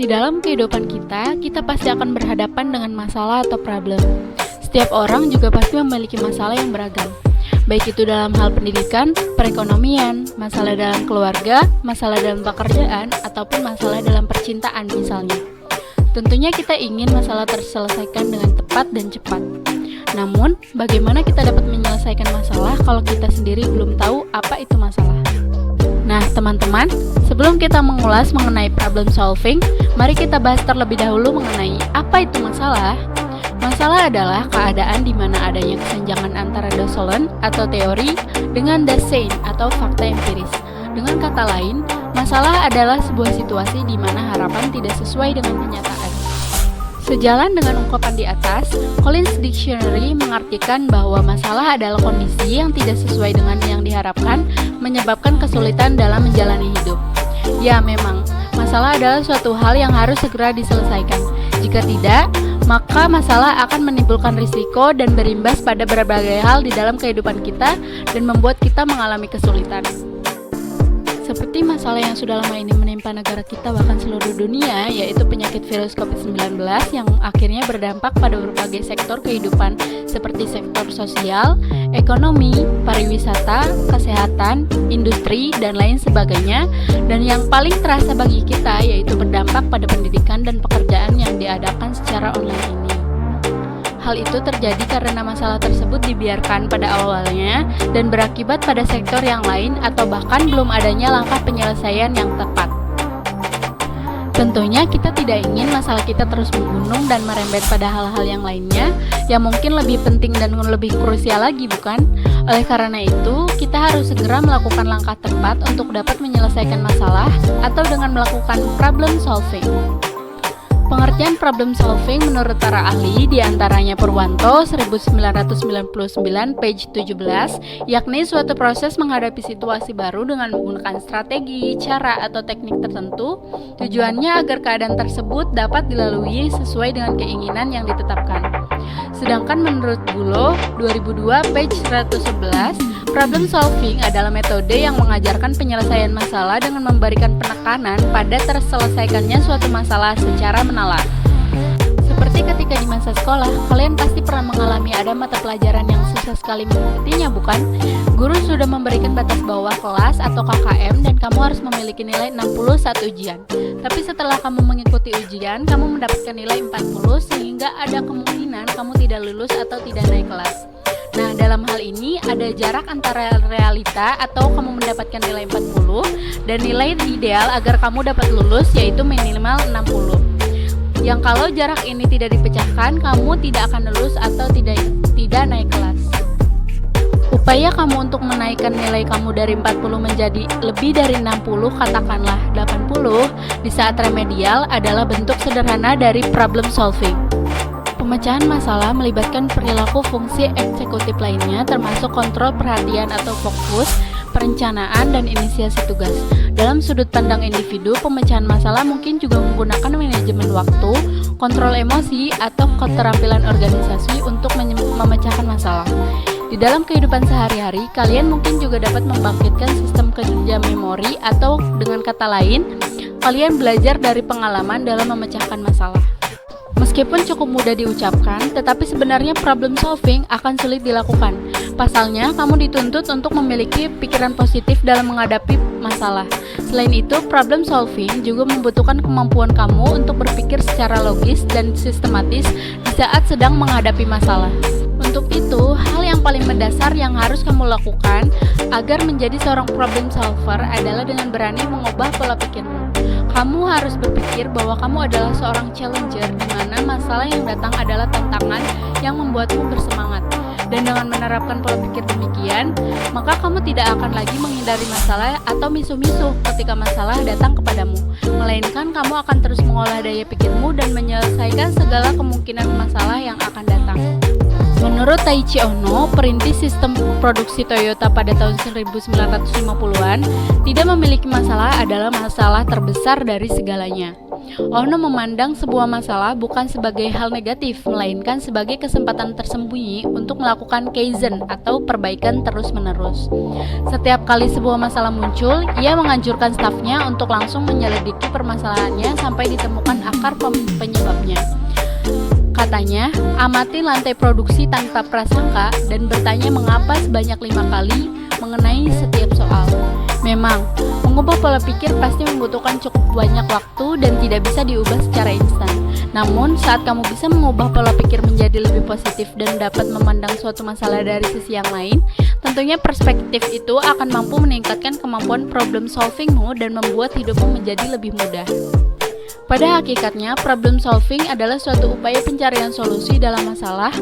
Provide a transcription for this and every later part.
Di dalam kehidupan kita, kita pasti akan berhadapan dengan masalah atau problem. Setiap orang juga pasti memiliki masalah yang beragam. Baik itu dalam hal pendidikan, perekonomian, masalah dalam keluarga, masalah dalam pekerjaan, ataupun masalah dalam percintaan misalnya. Tentunya kita ingin masalah terselesaikan dengan tepat dan cepat. Namun, bagaimana kita dapat menyelesaikan masalah kalau kita sendiri belum tahu apa itu masalah? Nah, teman-teman, sebelum kita mengulas mengenai problem solving, mari kita bahas terlebih dahulu mengenai apa itu masalah. Masalah adalah keadaan di mana adanya kesenjangan antara dosolen atau teori dengan dasein atau fakta empiris. Dengan kata lain, masalah adalah sebuah situasi di mana harapan tidak sesuai dengan kenyataan. Sejalan dengan ungkapan di atas, Collins Dictionary mengartikan bahwa masalah adalah kondisi yang tidak sesuai dengan yang diharapkan, menyebabkan kesulitan dalam menjalani hidup. Ya, memang, masalah adalah suatu hal yang harus segera diselesaikan. Jika tidak, maka masalah akan menimbulkan risiko dan berimbas pada berbagai hal di dalam kehidupan kita dan membuat kita mengalami kesulitan. Seperti masalah yang sudah lama ini menimpa negara kita bahkan seluruh dunia, yaitu penyakit virus COVID-19 yang akhirnya berdampak pada berbagai sektor kehidupan seperti sektor sosial, ekonomi, pariwisata, kesehatan, industri, dan lain sebagainya. Dan yang paling terasa bagi kita yaitu berdampak pada pendidikan dan pekerjaan yang diadakan secara online ini. Hal itu terjadi karena masalah tersebut dibiarkan pada awalnya dan berakibat pada sektor yang lain atau bahkan belum adanya langkah penyelesaian yang tepat. Tentunya kita tidak ingin masalah kita terus menggunung dan merembet pada hal-hal yang lainnya yang mungkin lebih penting dan lebih krusial lagi, bukan? Oleh karena itu, kita harus segera melakukan langkah tepat untuk dapat menyelesaikan masalah atau dengan melakukan problem solving. Pengertian problem solving menurut para ahli diantaranya Purwanto 1999 page 17, yakni suatu proses menghadapi situasi baru dengan menggunakan strategi, cara, atau teknik tertentu. Tujuannya agar keadaan tersebut dapat dilalui sesuai dengan keinginan yang ditetapkan. Sedangkan menurut Bulo 2002 page 111, problem solving adalah metode yang mengajarkan penyelesaian masalah dengan memberikan penekanan pada terselesaikannya suatu masalah secara menalar. Seperti ketika di masa sekolah, kalian pasti pernah mengalami ada mata pelajaran yang susah sekali mengikutinya, bukan? Guru sudah memberikan batas bawah kelas atau KKM dan kamu harus memiliki nilai 60 saat ujian. Tapi setelah kamu mengikuti ujian, kamu mendapatkan nilai 40 sehingga ada kemungkinan kamu tidak lulus atau tidak naik kelas. Nah, dalam hal ini ada jarak antara realita atau kamu mendapatkan nilai 40 dan nilai ideal agar kamu dapat lulus yaitu minimal 60. Yang kalau jarak ini tidak dipecahkan, kamu tidak akan lulus atau tidak naik kelas. Upaya kamu untuk menaikkan nilai kamu dari 40 menjadi lebih dari 60, katakanlah 80, di saat remedial adalah bentuk sederhana dari problem solving. Pemecahan masalah melibatkan perilaku fungsi eksekutif lainnya termasuk kontrol perhatian atau fokus, perencanaan, dan inisiasi tugas. Dalam sudut pandang individu, pemecahan masalah mungkin juga menggunakan manajemen waktu, kontrol emosi, atau keterampilan organisasi untuk memecahkan masalah. Di dalam kehidupan sehari-hari, kalian mungkin juga dapat membangkitkan sistem kerja memori atau dengan kata lain, kalian belajar dari pengalaman dalam memecahkan masalah. Meskipun cukup mudah diucapkan, tetapi sebenarnya problem solving akan sulit dilakukan. Pasalnya, kamu dituntut untuk memiliki pikiran positif dalam menghadapi masalah. Selain itu, problem solving juga membutuhkan kemampuan kamu untuk berpikir secara logis dan sistematis di saat sedang menghadapi masalah. Untuk itu, hal yang paling mendasar yang harus kamu lakukan agar menjadi seorang problem solver adalah dengan berani mengubah pola pikirmu. Kamu harus berpikir bahwa kamu adalah seorang challenger di mana masalah yang datang adalah tantangan yang membuatmu bersemangat. Dan dengan menerapkan pola pikir demikian, maka kamu tidak akan lagi menghindari masalah atau misuh-misuh ketika masalah datang kepadamu. Melainkan kamu akan terus mengolah daya pikirmu dan menyelesaikan segala kemungkinan masalah yang akan datang. Menurut Taichi Ohno, perintis sistem produksi Toyota pada tahun 1950-an, tidak memiliki masalah adalah masalah terbesar dari segalanya. Ono memandang sebuah masalah bukan sebagai hal negatif, melainkan sebagai kesempatan tersembunyi untuk melakukan kaizen atau perbaikan terus-menerus. Setiap kali sebuah masalah muncul, ia menganjurkan stafnya untuk langsung menyelidiki permasalahannya sampai ditemukan akar penyebabnya. Katanya, amati lantai produksi tanpa prasangka dan bertanya mengapa sebanyak 5 kali mengenai setiap soal. Memang, mengubah pola pikir pasti membutuhkan cukup banyak waktu dan tidak bisa diubah secara instan. Namun, saat kamu bisa mengubah pola pikir menjadi lebih positif dan dapat memandang suatu masalah dari sisi yang lain, tentunya perspektif itu akan mampu meningkatkan kemampuan problem solvingmu dan membuat hidupmu menjadi lebih mudah. Pada hakikatnya, problem solving adalah suatu upaya pencarian solusi dalam masalah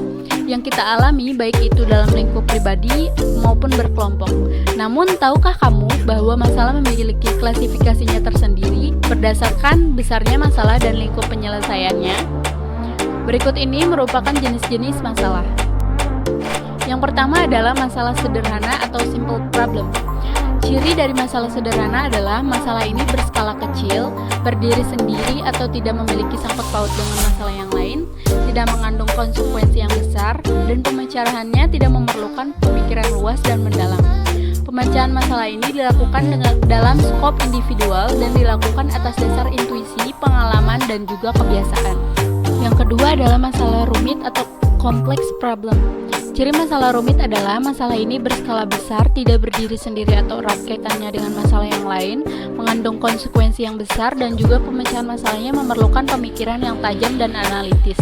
yang kita alami, baik itu dalam lingkup pribadi maupun berkelompok. Namun, tahukah kamu bahwa masalah memiliki klasifikasinya tersendiri berdasarkan besarnya masalah dan lingkup penyelesaiannya? Berikut ini merupakan jenis-jenis masalah. Yang pertama adalah masalah sederhana atau simple problem. Ciri dari masalah sederhana adalah masalah ini berskala kecil, berdiri sendiri atau tidak memiliki sangkut paut dengan masalah yang lain, tidak mengandung konsekuensi yang besar, dan pemecahannya tidak memerlukan pemikiran luas dan mendalam. Pemecahan masalah ini dilakukan dalam skop individual dan dilakukan atas dasar intuisi, pengalaman, dan juga kebiasaan. Yang kedua adalah masalah rumit atau complex problem. Ciri masalah rumit adalah masalah ini berskala besar, tidak berdiri sendiri atau erat kaitannya dengan masalah yang lain, mengandung konsekuensi yang besar, dan juga pemecahan masalahnya memerlukan pemikiran yang tajam dan analitis.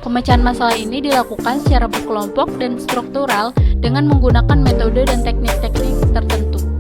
Pemecahan masalah ini dilakukan secara berkelompok dan struktural dengan menggunakan metode dan teknik-teknik tertentu.